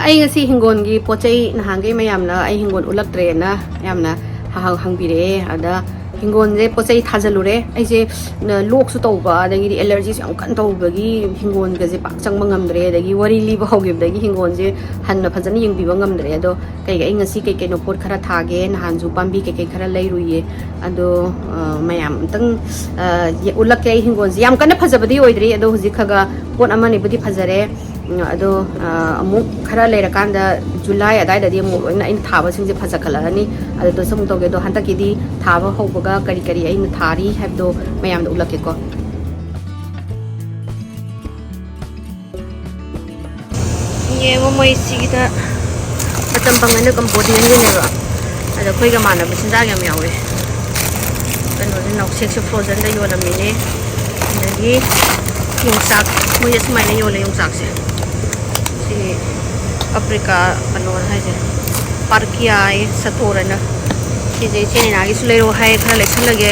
ai ngasi Hingkhol gi potchei nahangai mayamna ai Hingkhol ulaktre na yamna hangbire ada Hingkhol je potchei thajalure ai je lok su tawba adagi allergies yam kan tawbagi Hingkhol ga je pak changma ngamdre adagi wari liba hogibdagi Hingkhol je hanna phajani yengbiba ngamdre ado kai ga ngasi kai kai no pot khara thage nahanju pambi kai kai khara leiruye ado mayam tang ulak kai Hingkhol je yam kana phajabadi oidri ado huji khaga pot amani budi phajare ado amuk khara leirakanda July adai da di amuk loina in thaba singje phajakhalani ado to sam toge do hanta kidi thaba hobaga kari kari ai na thari habdo mayam da ulake ko ye mo moi sigida matam bangana Cambodia ni ne ba ado khoi ga mana bisinda ga yawe kano ni nok sek frozen da yola mine dagi yongsak mo yes mai na yola yongsak se si Africa kano hai je parkia ai satorana si je chene na gi sulero hai khara le khalage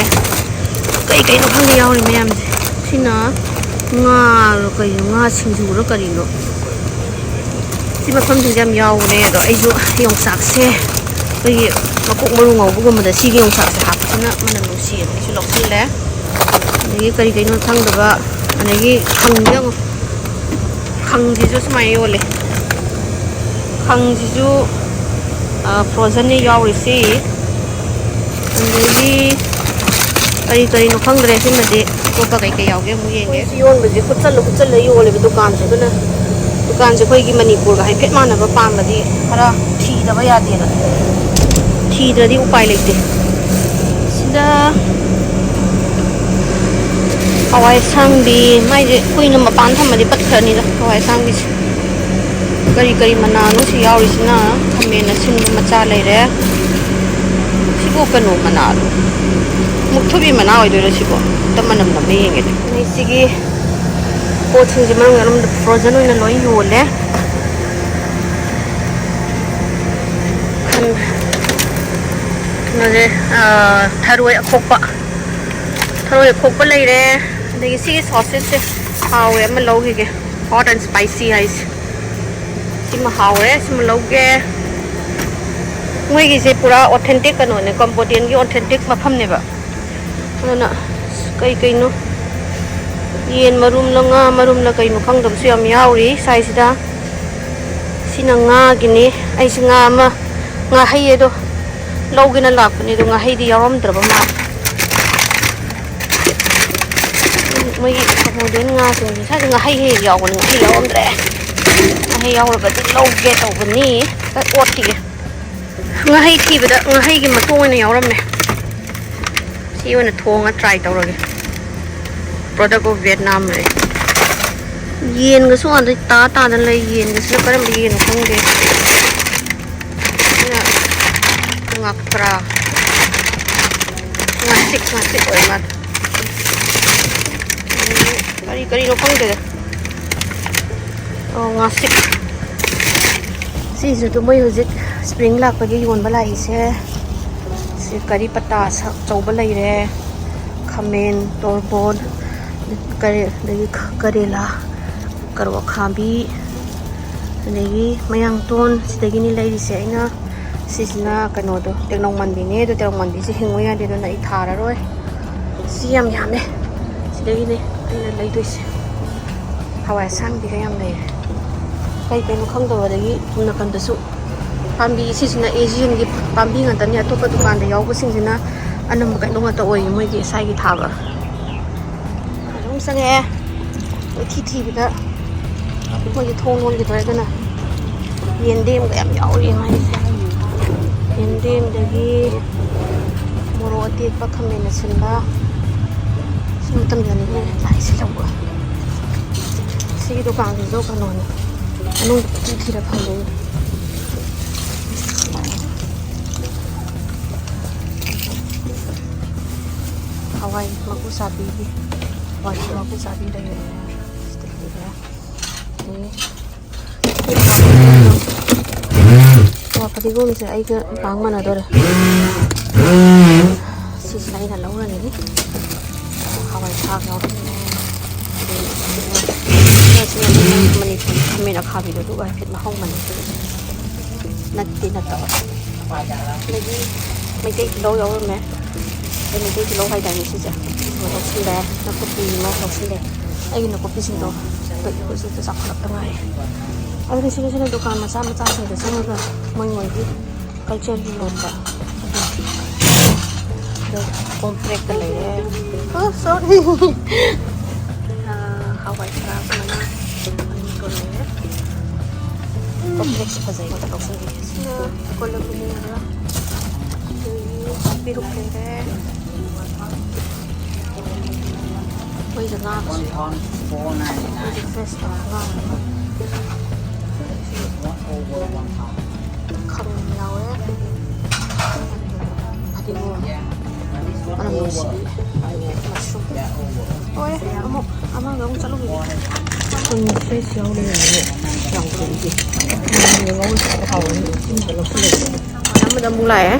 kai kai no khang yaw ni mayam je sina nga ro kai nga singju ro kari no si ma pham jam yaw ne do ai ju yong sak se kai makuk maru ngau bu gum da si gi yong sak se hap na mana no si ai su lok sil le ni kai kai no thang da ba ani gi khang yang khang ji ju smai yo le khang ji ju frozen ni yaw ri si kari kari no khang dre sin made ko pa kai kai yawge mu yenge yon baje kuchal le yo le dukan se bana dukan se khoi gi Manipur ga hai phet mana ba pam badi khara thi da ba ya de na thi da di upai le de sida hawai sangbi mai je koi na ma pan tham madi pat khani da hawai sangbi kari kari mana no si yaw ri sina thame na sin ma cha le re sibo kanu mana lu mukhthubi mana oi do sibo tamanam na me yenge ni sigi poching ji mang alam frozen oina loi yole kan na je tharoi khokpa lai re degi sigi sausage se hawe ma lo ge hot and spicy ice sima hawe sima lo ge Moi se pura authentic kano ne Cambodian gi authentic mafam ne ba na kai kai no yen marum la kai no khang dam su yam yauri sai sida sina nga gini ai singa ma nga hai do logina lak ni do nga hai di yarom draba ma moi mo den nga su ni sa nga hai yaw ko nga hai yarom dre hai yaw ba di loge to bani ka oti nga hai thi bada nga hai gi ma to ne yaram ne si wona thonga try tawrage product of Vietnam re yen ga so an ta da lai yen ga se karam yen khong de na nga pra nga sik oi ma kari no khong de nga sik si su to moi hojik spring lak pa gi yon bala ise si kari pata chauba lai re khamen torbon kare dagi karela karwa khambi dagi mayang ton sidagi ni lai rise aina sisna kano do tenong mandi ne do tenong mandi si hingoya de do na I thara roi si yam yame sidagi ne aina lai doise hawai sang bi yam lai kai kai no khang do dagi tumna kan da su pambi sisna Asian gi pambi ngata ni atopa dukan da yaw ko singina anam kai no ngata oi moi gi sai gi thaba rum sange thi bida moi gi thong non gi doi dana yendem ga yam yaw ri mai yendem dagi moro ati pa khamen na sinba sim tam jani ne lai si lawa si dukan gi do kanon anung thi ra phang do Hawai maku sabi da yun stick dito wa pati ko ni sa ay ka pang mana dor si sai na laura ni Hawai thak law Manipur kami nakhabi do ay fit mahong Manipur natti nataba lagi may tay kilo yaw me ay may tay kilo hay dai si ja mo sile na kopi mo sile ay na kopi sindo to ko sa saklap tangay ay sila dukan masama sa sa sa mga culture nota complex talaga oh sorry Hawaii crab mana ko na complex pa zai ko tapos hindi ko lang nila pero kaya wait a minute 1 first không nhau ấy thì mua ăn một xí mushroom ôi ama nggak usah lu con phải xéo đây này lòng cái gì nhiều ngon hầu xin được lúc này nó mới đâm lại á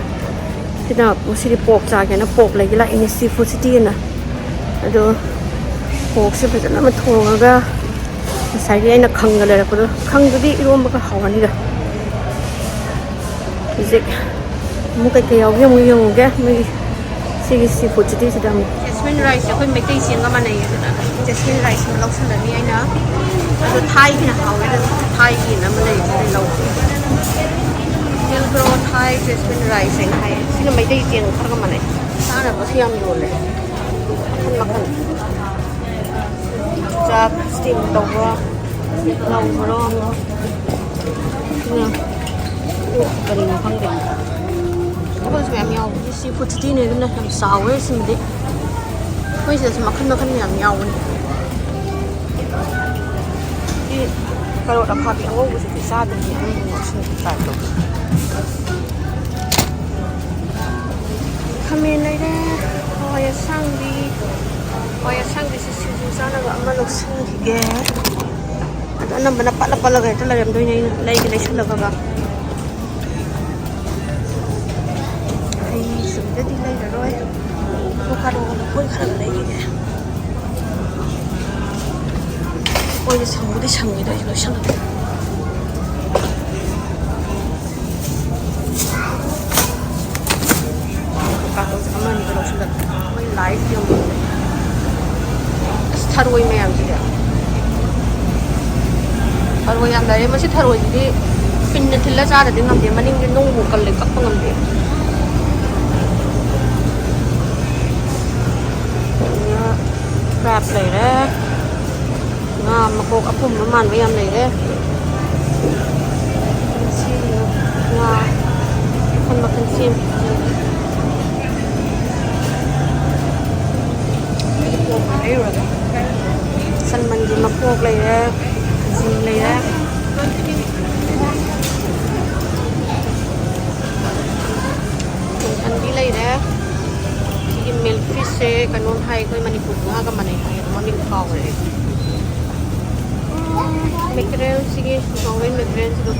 thì nào một xí pork ra cái nó pork lại cái lại ini seafood city nè rồi pork sẽ phải cho nó mà thua ra sai cái này khăng cái này là khăng cái đi luôn mà cái hầu này rồi dịch mua cái kẹo cái mua nhiều cái mấy cái seafood city thì đâm jasmine rice tôi mấy cái xiên cái mà này jasmine rice mà lâu sau là như anh đó rồi Thai thì là hầu cái Thai thì nó mới này lâu Hillbro Thai jasmine rice anh hay xin là mấy cái xiên cái mà này sao là có thêm rồi này thân mặc thân chả steam đầu ra lâu rồi nha gần không được các bạn xem nhau seafood city này cũng là làm sao ấy xin đi bây giờ mà khăn làm nhau đi cái đồ đặc biệt bị ngô của chị sa thì mình xin tại được kami này đây hoa sang đi xin sa là gọi mà lúc xin thì ghé ada nằm bên apa là cái đó là làm đôi này lấy cái này xin là cái sudah di leirure bukan pun khara lagi ya oh ini sangu dah juga sana kalau sama ni kalau sudah main live yang tharoi mayam juga tharoi yang dari masih tharoi jadi pinnya thilla cara dengan dia maning dia nunggu kalau lekap pengambil crab này đấy mà cô áp phum nó màn với em này đấy con mà con xiêm sân mình gì mà cô này đấy gì này đấy ăn đi này đấy milk fish kan non hai koi Manipur nga ka manai hai morning cow re mackerel sige norway mackerel sige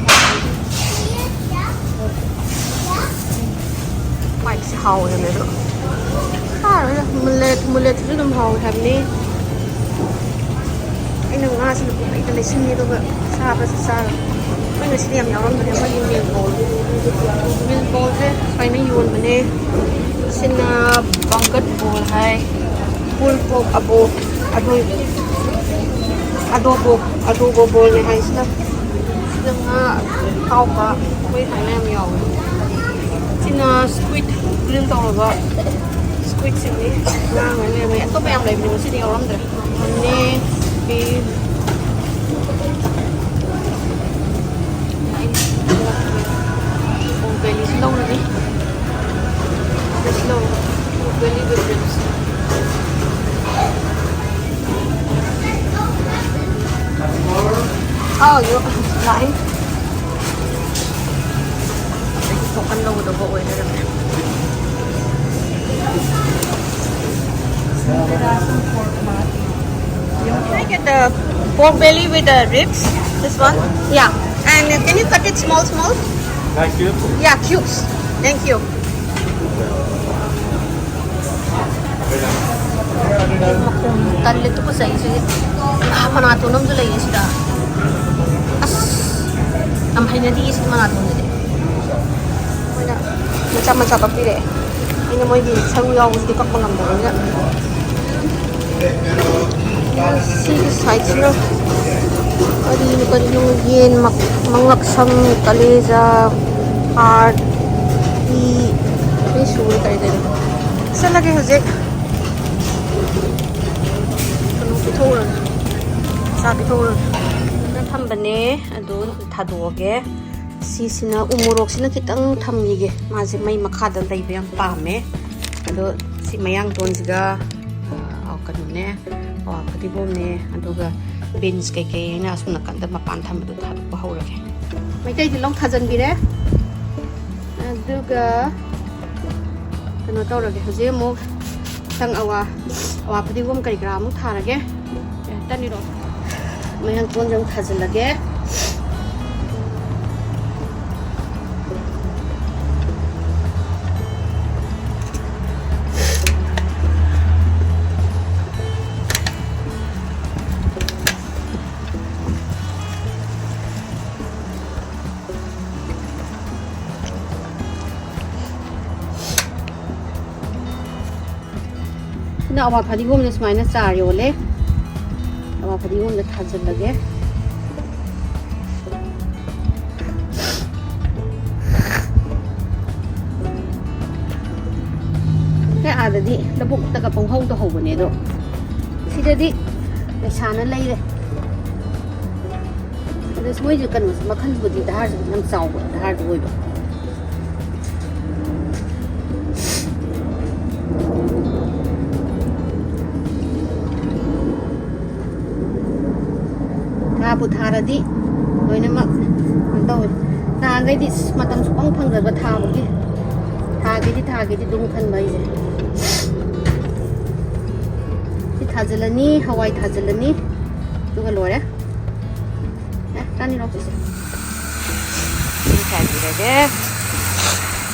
mai si hau ne do mulet ni dum hau tham ni ai nang nga si lu ai ka lesin ni do sa ba sa mai ni si yam yaw ram de ma ni milk bowl je kai ni yun mane xin bangkat bowl hai full pork adobo bowl này hay sila kau ka koi hai nam yaw xin squid grill tàu ba squid xin đi ngang này mấy anh có em này mình sẽ đi lắm rồi này beef belly xin lâu rồi đi slow belly with ribs oh you lại một ăn lâu được vội này rồi can I get the pork belly with the ribs this one yeah and can you cut it small like cubes yeah cubes thank you Talit ko sa isa. Manato nam du lei sida. As am haina di is manato ne de. Moina macha ka pire. Ina moi di sang yaw us di kak pangam da ni. Si side sino. Ari no yen mangak sang kaleza hard i sure kare de. Sa lage hoje. Kanu pithora. Sa pithora. Na thambane adu thadoge. Sisina umurok sina kitang thamige. Maje mai makhada laibe yam pame. Ado si mayang donsiga kanune phadibom ne aduga beans keke na asuna kanda mapan thambadu thadpa haurage. Mai kai di long thajan bire. Aduga kano tawrage hoje mo tang awa phadibom kai gra mu tharage. Tani ro mayang ton jang thajalage. Na awa phadibom ne smaina char yole awa phadibom ne thajal lage he adadi labuk taka ponghau to hobane do sidadi lesana leire this moi je kan makhan budi dahar nam chaw dahar do do Thara di loina mak tawi ta gai di matam supang phangga ba tha bagi tha gi di dung khan bai je si thajalani hawai thajalani tuga lore tani ro se ni ka di de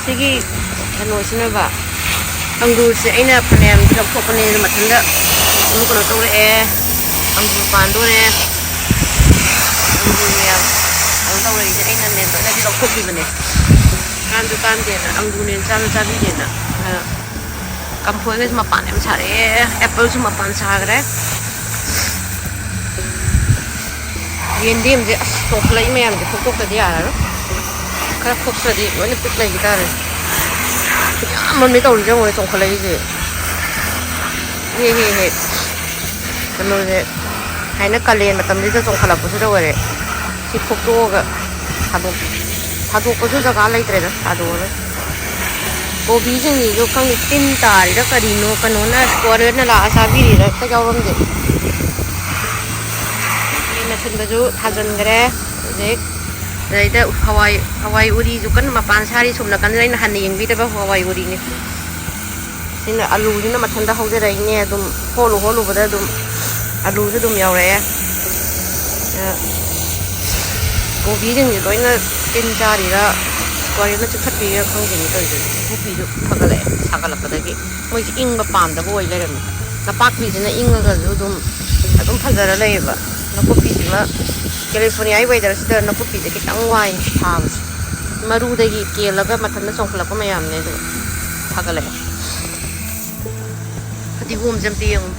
sigi kano sina ba angur se aina phanem thap phokane mathanda mu kono tore angur pando ne ang tawag niya ay nanento na di lokot di bane kandu kande na ang dunin sabi din na kampoy guys mapan em sare apple su mapan sagre yendim je toklai me am je kokok ka dia ro kara koksa di wani piklai gitar man me taw jang wani toklai je he kano je haina kalen matam di ta tongkhala pu su da ware si phokto ga thadok ko su jaga lai tre da thadok gobi jing ni jo kang tin tar da kari no kano na square na la asa bi ri da ta jawam je ni na thun ba ju thajan gre je dai da hawai uri ju kan mapan sari sumna kan dai na han yeng bi da ba hawai uri ni sina alu ni na mathan da hauja rai ne dum holu ba da dum alu ju dum yaw re gobi jing ni doi na tin jari ra square na chu thati ra khang jing doi ju gobi ju phagale sagala pa da gi moi ji ing ba pam da boi le ram na pak bi na ing ga ju dum adum phagara le ba na gobi ji ma California ai weather sida na gobi de ki tang wai tham maru da gi ke la ga mathan na songkhala ko mayam ne ju phagale khati gum jam ti yung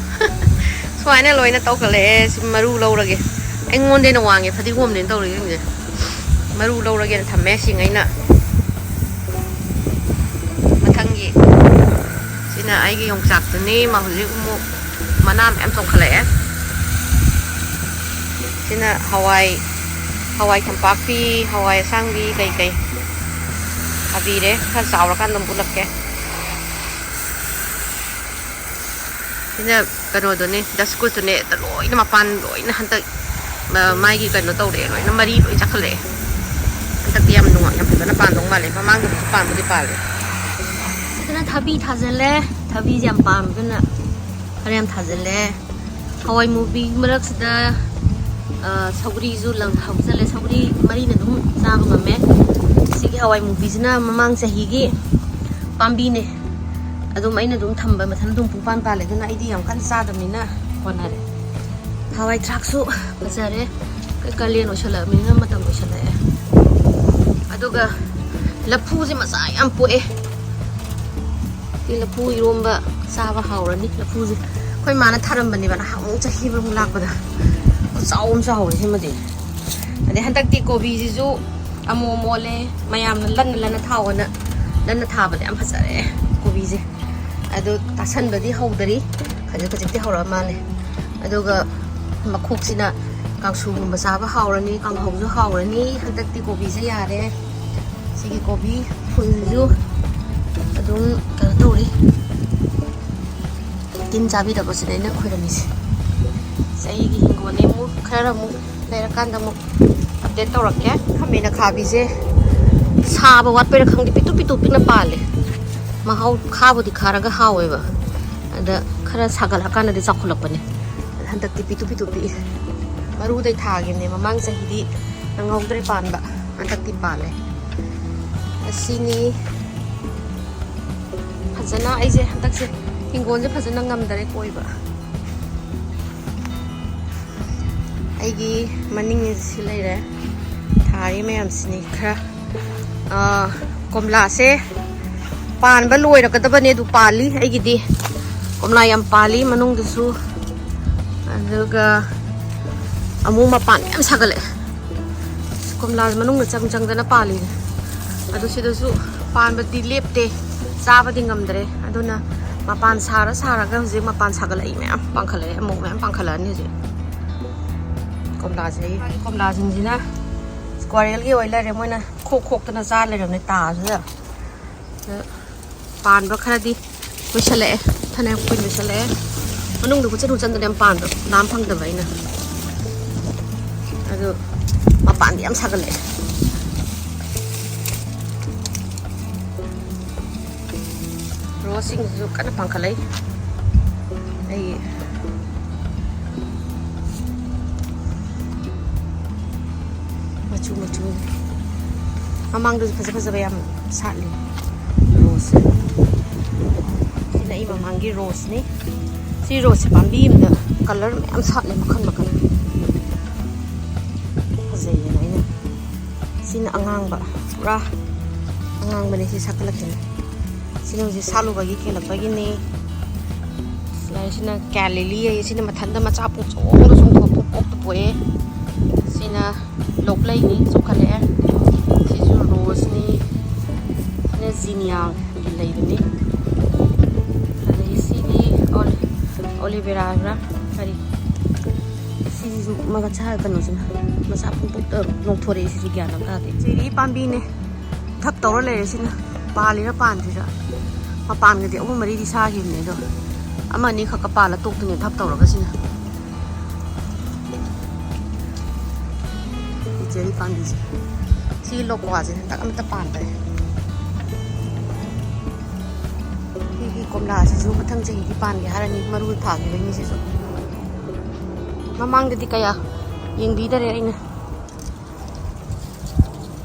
swaina loina tawkale si maru lo rage engon de na wange phadi gom den tawri nge maru lo rage na thamme singai na mathangi sina ai gi yong chak ni ma huji umu manam em song khale sina hawai thampak pi hawai sangbi kai abi re kha sawra kan dum bulak ke sina kano do ne dasko to ne ta loi na mapan loi na hanta mai gi kano tawre loi na mari loi chakhale hanta tiam nunga yam phana na pan dong ma le mamang du pan bu di pa le sina thabi thajan le thabi jam pam kana kharem thajan le hawai movie marak sida sauri zu lang hawja le sauri mari na dum sa ba me sigi hawai movie jina mamang sahi gi pambi ne adum aina dum thamba mathan dum pupan pa le duna idi yam kan sa damina konare hawai thraksu fazare kai kalian oshala minga matam oshala e aduga lapu je masa yam poe ti lapu iromba saba hawrani lapu je koi mana tharam bani bana hamu chahi bang lakpada chaum cha hawri simadi ade hantak ti kobi ji ju amo mole mayam lan thawna lan thabale am fazare kobi je adu tasan badi hawdari khajik khajik ti hawra male aduga makhok sina kangsu gumba saba hawrani kanghau ju hawrani hantak ti kobi je yare sigi kobi phul ju adum kana tori tin chabi da bosine na khoirami se sai gi hingkhol ne mu khara mu lera kanda mu update tawrakke khamena khabi je saba wat pera khangdi pitu pitu pina pale mahau khabudi kharaga haweba ada khara sagal hakana de chakhulakpane handak ti pitu pitu pi maru dai thagimne mamang sahidi nangaudre panba handak ti pale asini fazana aise handak se hingkhol je fazana ngamdare koiba aigi maning si leire thari mayam sini khara komla se pan ba loi rakadabane du pali aigi di komla yam pali manung desu aduga amu mapan yam sagale komla manung na chang dana pali adu sidasu pan ba di lepte chaba di ngamdare aduna mapan saraga hoje mapan sagala I mayam pangkhale amu mayam pangkhala ni hoje komla jinjina squirrel gi oila re moina khok tana za le ramne ta ja pan ba khara di wisale thane kuin wisale manung du chu chan da pan do nam phang da baina adu mapan di am sagale rosing zu kana pangkhalai ai machu mamang du faza bayam satli rose sina I mamangi rose ni si rose pambi imda color am satli makhan faza yana ina sina angang ba pura angang bani si sakalakin sina ji salu bagi kelapagi ni lai sina kalili ai sina mathanda macha pu chong thop pok to poe sina loklai ni sukhale sisu rose ni ne zinyang gilai ni ade sini olivera ra kari sisu maga cha kanu sina masa pu pok to nok thore sisu gyan ka de siri pambi ne thap tawra le sina pali ra pan thira ma pan ga de amu mari di sa hi ne do amani khaka pala tok tu ne thap tawra ga sina cherry pan di si lokwa je tak am ta pan tai hi komla si ju mathang je hi pan ge harani maru tha ge ni si ju mamang de di kaya yeng bi dare ina